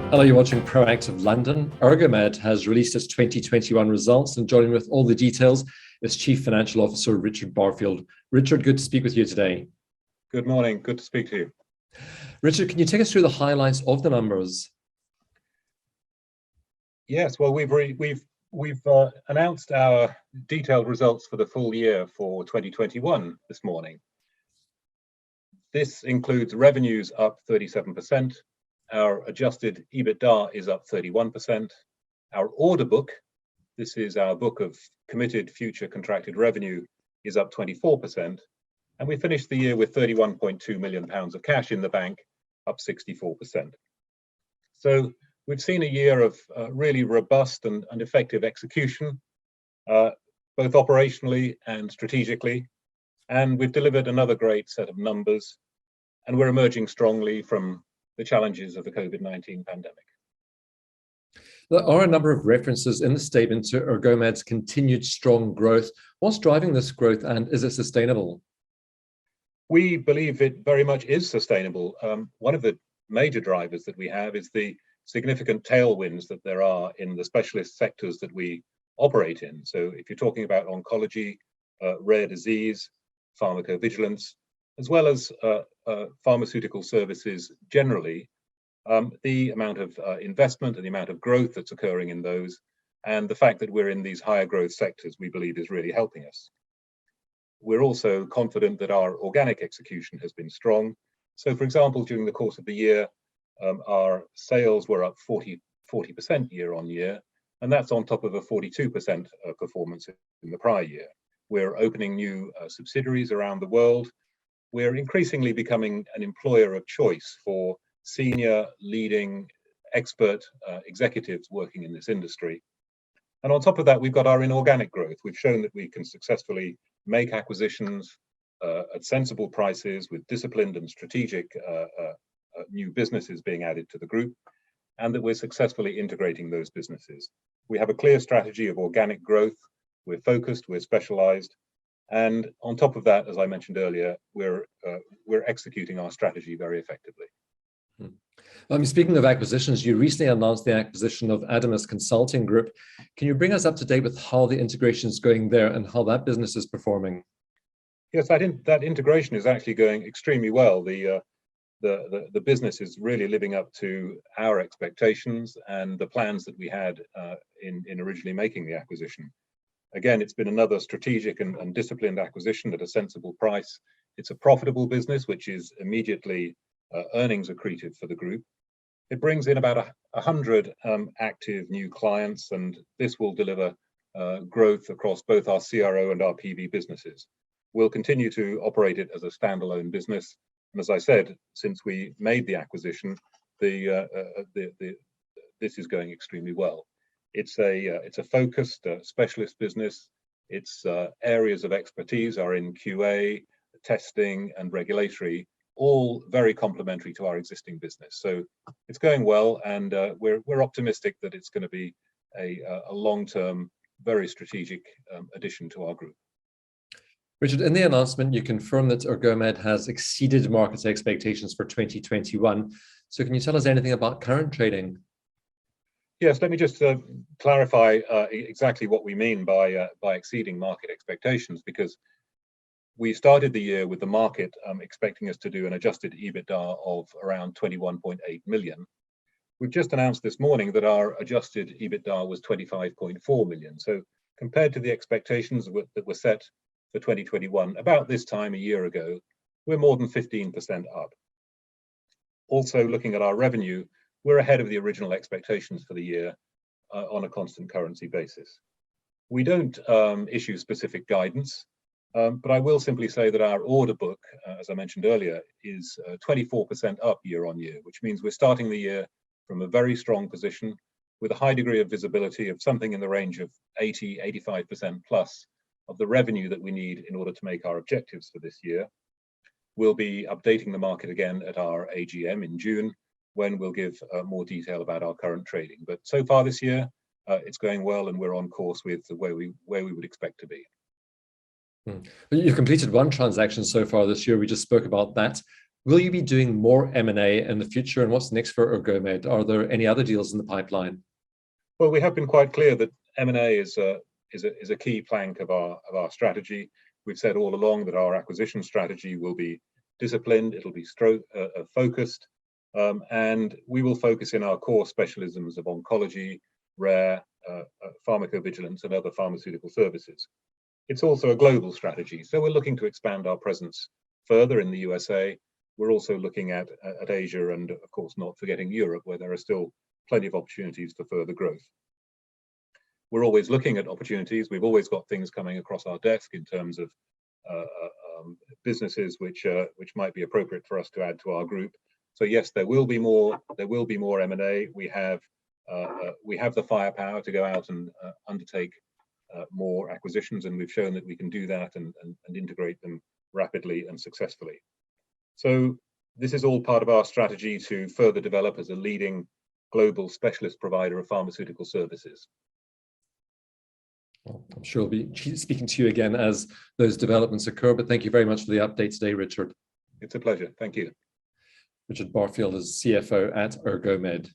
Hello, you're watching Proactive London. Ergomed has released its 2021 results, and joining with all the details is Chief Financial Officer Richard Barfield. Richard, good to speak with you today. Good morning. Good to speak to you. Richard, can you take us through the highlights of the numbers? Yes, well, we've announced our detailed results for the full year for 2021 this morning. This includes revenues up 37%. Our adjusted EBITDA is up 31%. Our order book, this is our book of committed future contracted revenue, is up 24%. And we finished the year with £31.2 million of cash in the bank, up 64%. So we've seen a year of really robust and effective execution, both operationally and strategically. And we've delivered another great set of numbers. And we're emerging strongly from the challenges of the COVID-19 pandemic. There are a number of references in the statement to Ergomed's continued strong growth. What's driving this growth, and is it sustainable? We believe it very much is sustainable. One of the major drivers that we have is the significant tailwinds that there are in the specialist sectors that we operate in. So if you're talking about oncology, rare disease, pharmacovigilance, as well as pharmaceutical services generally, the amount of investment and the amount of growth that's occurring in those, and the fact that we're in these higher growth sectors, we believe is really helping us. We're also confident that our organic execution has been strong. So for example, during the course of the year, our sales were up 40% year on year, and that's on top of a 42% performance in the prior year. We're opening new subsidiaries around the world. We're increasingly becoming an employer of choice for senior, leading, expert executives working in this industry. And on top of that, we've got our inorganic growth. We've shown that we can successfully make acquisitions at sensible prices with disciplined and strategic new businesses being added to the group, and that we're successfully integrating those businesses. We have a clear strategy of organic growth. We're focused, we're specialized. And on top of that, as I mentioned earlier, we're executing our strategy very effectively. Speaking of acquisitions, you recently announced the acquisition of Adamas Consulting Group. Can you bring us up to date with how the integration is going there and how that business is performing? Yes, that integration is actually going extremely well. The business is really living up to our expectations and the plans that we had in originally making the acquisition. Again, it's been another strategic and disciplined acquisition at a sensible price. It's a profitable business, which is immediately earnings accretive for the group. It brings in about 100 active new clients, and this will deliver growth across both our CRO and our PV businesses. We'll continue to operate it as a standalone business. And as I said, since we made the acquisition, this is going extremely well. It's a focused specialist business. Its areas of expertise are in QA, testing, and regulatory, all very complementary to our existing business. So it's going well, and we're optimistic that it's going to be a long-term, very strategic addition to our group. Richard, in the announcement, you confirmed that Ergomed has exceeded market expectations for 2021. So can you tell us anything about current trading? Yes, let me just clarify exactly what we mean by exceeding market expectations, because we started the year with the market expecting us to do an adjusted EBITDA of around 21.8 million. We've just announced this morning that our adjusted EBITDA was 25.4 million. So compared to the expectations that were set for 2021, about this time a year ago, we're more than 15% up. Also, looking at our revenue, we're ahead of the original expectations for the year on a constant currency basis. We don't issue specific guidance, but I will simply say that our order book, as I mentioned earlier, is 24% up year on year, which means we're starting the year from a very strong position with a high degree of visibility of something in the range of 85% plus of the revenue that we need in order to make our objectives for this year. We'll be updating the market again at our AGM in June, when we'll give more detail about our current trading. But so far this year, it's going well, and we're on course with where we would expect to be. You've completed one transaction so far this year. We just spoke about that. Will you be doing more M&A in the future, and what's next for Ergomed? Are there any other deals in the pipeline? Well, we have been quite clear that M&A is a key plank of our strategy. We've said all along that our acquisition strategy will be disciplined, it'll be focused, and we will focus in our core specialisms of oncology, rare, pharmacovigilance, and other pharmaceutical services. It's also a global strategy, so we're looking to expand our presence further in the USA. We're also looking at Asia and, of course, not forgetting Europe, where there are still plenty of opportunities for further growth. We're always looking at opportunities. We've always got things coming across our desk in terms of businesses which might be appropriate for us to add to our group. So yes, there will be more M&A. We have the firepower to go out and undertake more acquisitions, and we've shown that we can do that and integrate them rapidly and successfully. So this is all part of our strategy to further develop as a leading global specialist provider of pharmaceutical services. Well, I'm sure we'll be speaking to you again as those developments occur, but thank you very much for the update today, Richard. It's a pleasure. Thank you. Richard Barfield is CFO at Ergomed.